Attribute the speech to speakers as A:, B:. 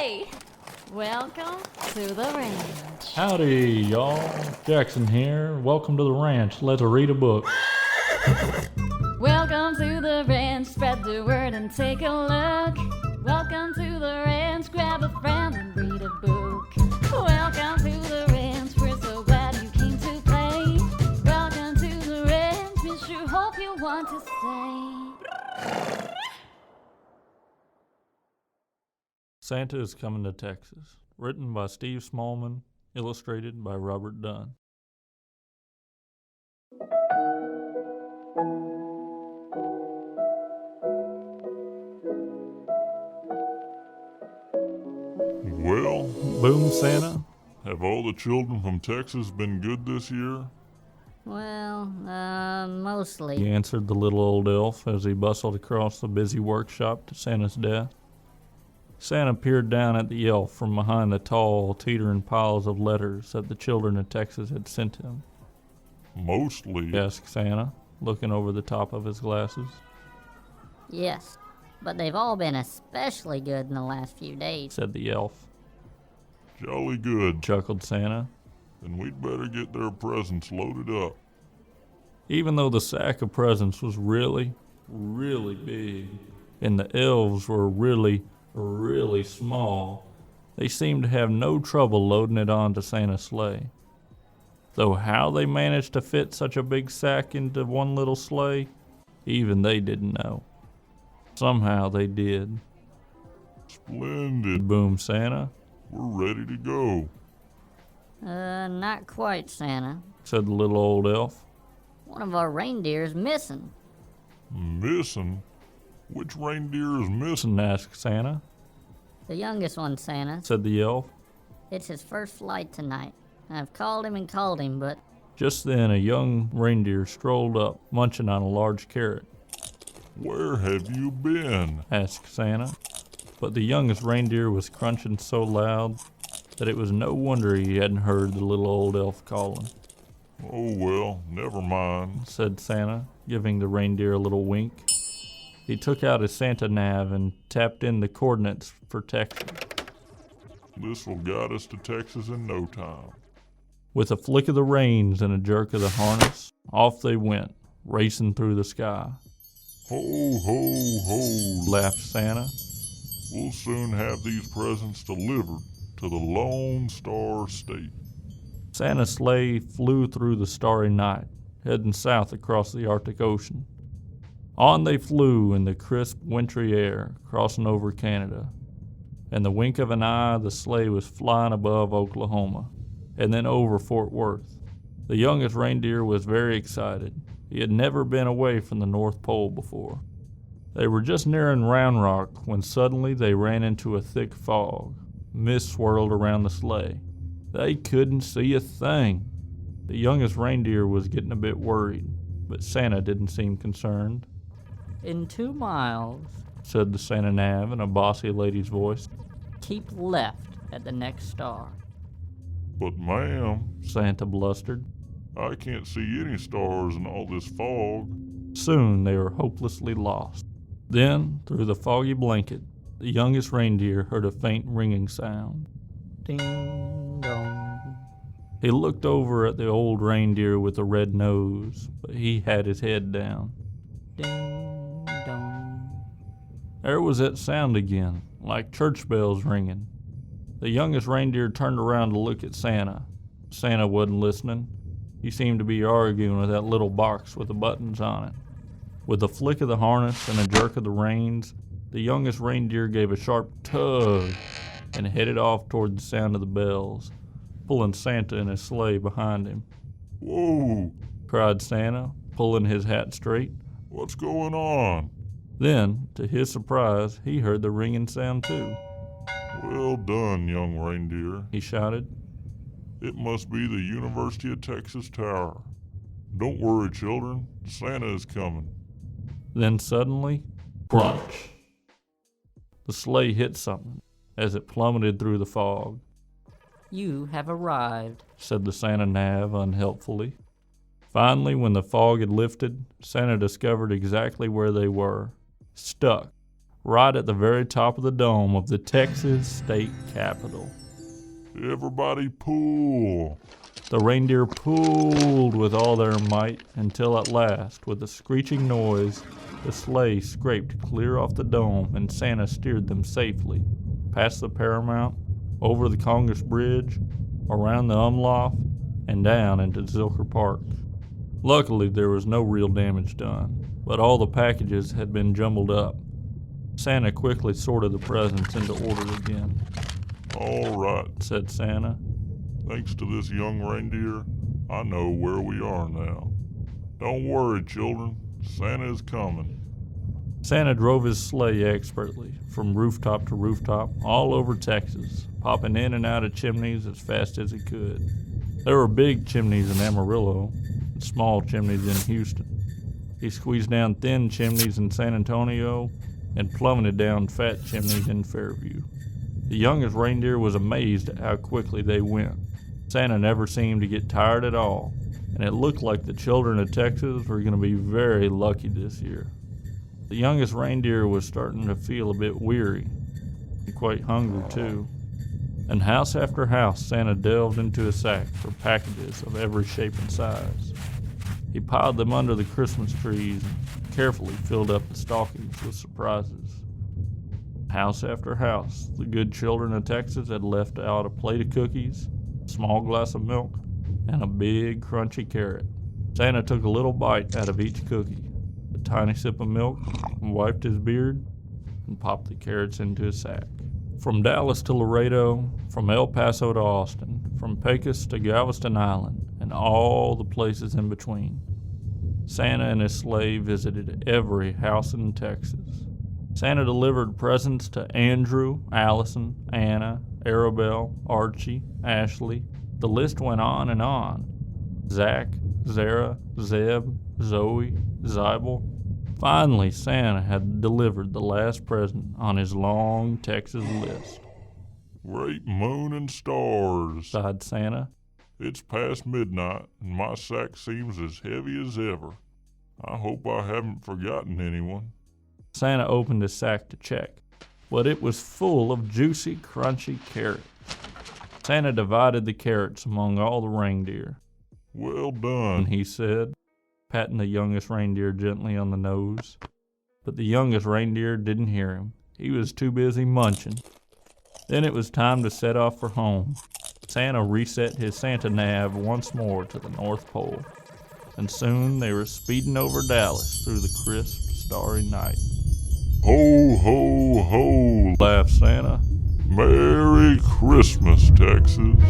A: Hey! Welcome to the ranch.
B: Howdy, y'all. Jackson here. Welcome to the ranch. Let's read a book.
A: Welcome to the ranch. Spread the word and take a look. Welcome to the ranch. Grab a friend and read a book. Welcome to the ranch. We're so glad you came to play. Welcome to the ranch. We sure hope you want to stay.
B: Santa is Coming to Texas. Written by Steve Smallman. Illustrated by Robert Dunn.
C: Well,
B: Boom, Santa.
C: have all the children from Texas been good this year?
A: Well, mostly.
B: He answered the little old elf as he bustled across the busy workshop to Santa's desk. Santa peered down at the elf from behind the tall, teetering piles of letters that the children of Texas had sent him.
C: Mostly.
B: Asked Santa, looking over the top of his glasses.
D: Yes, but they've all been especially good in the last few days.
B: Said the elf.
C: Jolly good.
B: Chuckled Santa.
C: Then we'd better get their presents loaded up.
B: Even though the sack of presents was really, really big, and the elves were really small, they seemed to have no trouble loading it onto Santa's sleigh. Though how they managed to fit such a big sack into one little sleigh, even they didn't know. Somehow they did.
C: Splendid.
B: Boom, Santa.
C: We're ready to go.
D: Not quite, Santa.
B: Said the little old elf.
D: One of our reindeer's missing.
C: Missing? Which reindeer is missing?
B: Asked Santa.
D: The youngest one, Santa.
B: Said the elf.
D: It's his first flight tonight. I've called him, but...
B: Just then a young reindeer strolled up, munching on a large carrot.
C: Where have you been?
B: Asked Santa. But the youngest reindeer was crunching so loud that it was no wonder he hadn't heard the little old elf calling.
C: Oh well, never mind.
B: Said Santa, giving the reindeer a little wink. He took out his Santa nav and tapped in the coordinates for Texas.
C: This will guide us to Texas in no time.
B: With a flick of the reins and a jerk of the harness, off they went, racing through the sky.
C: Ho, ho, ho,
B: Laughed Santa.
C: We'll soon have these presents delivered to the Lone Star State.
B: Santa's sleigh flew through the starry night, heading south across the Arctic Ocean. On they flew in the crisp, wintry air, crossing over Canada. In the wink of an eye, the sleigh was flying above Oklahoma, and then over Fort Worth. The youngest reindeer was very excited. He had never been away from the North Pole before. They were just nearing Round Rock when suddenly they ran into a thick fog. Mist swirled around the sleigh. They couldn't see a thing. The youngest reindeer was getting a bit worried, but Santa didn't seem concerned.
E: In 2 miles,
B: Said the Santa nav in a bossy lady's voice.
E: keep left at the next star.
C: But ma'am,
B: Santa blustered.
C: I can't see any stars in all this fog.
B: Soon they were hopelessly lost. Then, through the foggy blanket, the youngest reindeer heard a faint ringing sound.
E: Ding dong.
B: He looked over at the old reindeer with the red nose, but he had his head down.
E: Ding dong.
B: There was that sound again, like church bells ringing. The youngest reindeer turned around to look at Santa. Santa wasn't listening. He seemed to be arguing with that little box with the buttons on it. With a flick of the harness and a jerk of the reins, the youngest reindeer gave a sharp tug and headed off toward the sound of the bells, pulling Santa in his sleigh behind him.
C: Whoa,
B: Cried Santa, pulling his hat straight.
C: what's going on?
B: Then, to his surprise, he heard the ringing sound too.
C: Well done, young reindeer.
B: He shouted.
C: It must be the University of Texas Tower. Don't worry, children. Santa is coming.
B: Then suddenly, crunch! The sleigh hit something as it plummeted through the fog.
E: You have arrived.
B: Said the Santa nav unhelpfully. Finally, when the fog had lifted, Santa discovered exactly where they were, stuck right at the very top of the dome of the Texas state capitol.
C: Everybody pull.
B: The reindeer pulled with all their might until at last, with a screeching noise, the sleigh scraped clear off the dome and Santa steered them safely, past the Paramount, over the Congress Bridge, around the Umlauf, and down into Zilker Park. Luckily, there was no real damage done, but all the packages had been jumbled up. Santa quickly sorted the presents into order again.
C: All right,
B: Said Santa.
C: thanks to this young reindeer, I know where we are now. Don't worry, children. Santa is coming.
B: Santa drove his sleigh expertly, from rooftop to rooftop, all over Texas, popping in and out of chimneys as fast as he could. There were big chimneys in Amarillo, and small chimneys in Houston. He squeezed down thin chimneys in San Antonio, and plummeted down fat chimneys in Fairview. The youngest reindeer was amazed at how quickly they went. Santa never seemed to get tired at all, and it looked like the children of Texas were going to be very lucky this year. The youngest reindeer was starting to feel a bit weary, and quite hungry too. And house after house, Santa delved into his sack for packages of every shape and size. He piled them under the Christmas trees and carefully filled up the stockings with surprises. House after house, the good children of Texas had left out a plate of cookies, a small glass of milk, and a big crunchy carrot. Santa took a little bite out of each cookie, a tiny sip of milk, wiped his beard, and popped the carrots into his sack. From Dallas to Laredo, from El Paso to Austin, from Pecos to Galveston Island, and all the places in between, Santa and his sleigh visited every house in Texas. Santa delivered presents to Andrew, Allison, Anna, Arabelle, Archie, Ashley. The list went on and on. Zach, Zara, Zeb, Zoe, Zybel. Finally, Santa had delivered the last present on his long Texas list.
C: Great moon and stars.
B: Sighed Santa.
C: It's past midnight, and my sack seems as heavy as ever. I hope I haven't forgotten anyone.
B: Santa opened his sack to check, but it was full of juicy, crunchy carrots. Santa divided the carrots among all the reindeer.
C: Well done.
B: He said, patting the youngest reindeer gently on the nose. But the youngest reindeer didn't hear him. He was too busy munching. Then it was time to set off for home. Santa reset his Santa nav once more to the North Pole, and soon they were speeding over Dallas through the crisp, starry night.
C: Ho, ho, ho,
B: Laughed Santa.
C: Merry Christmas, Texas.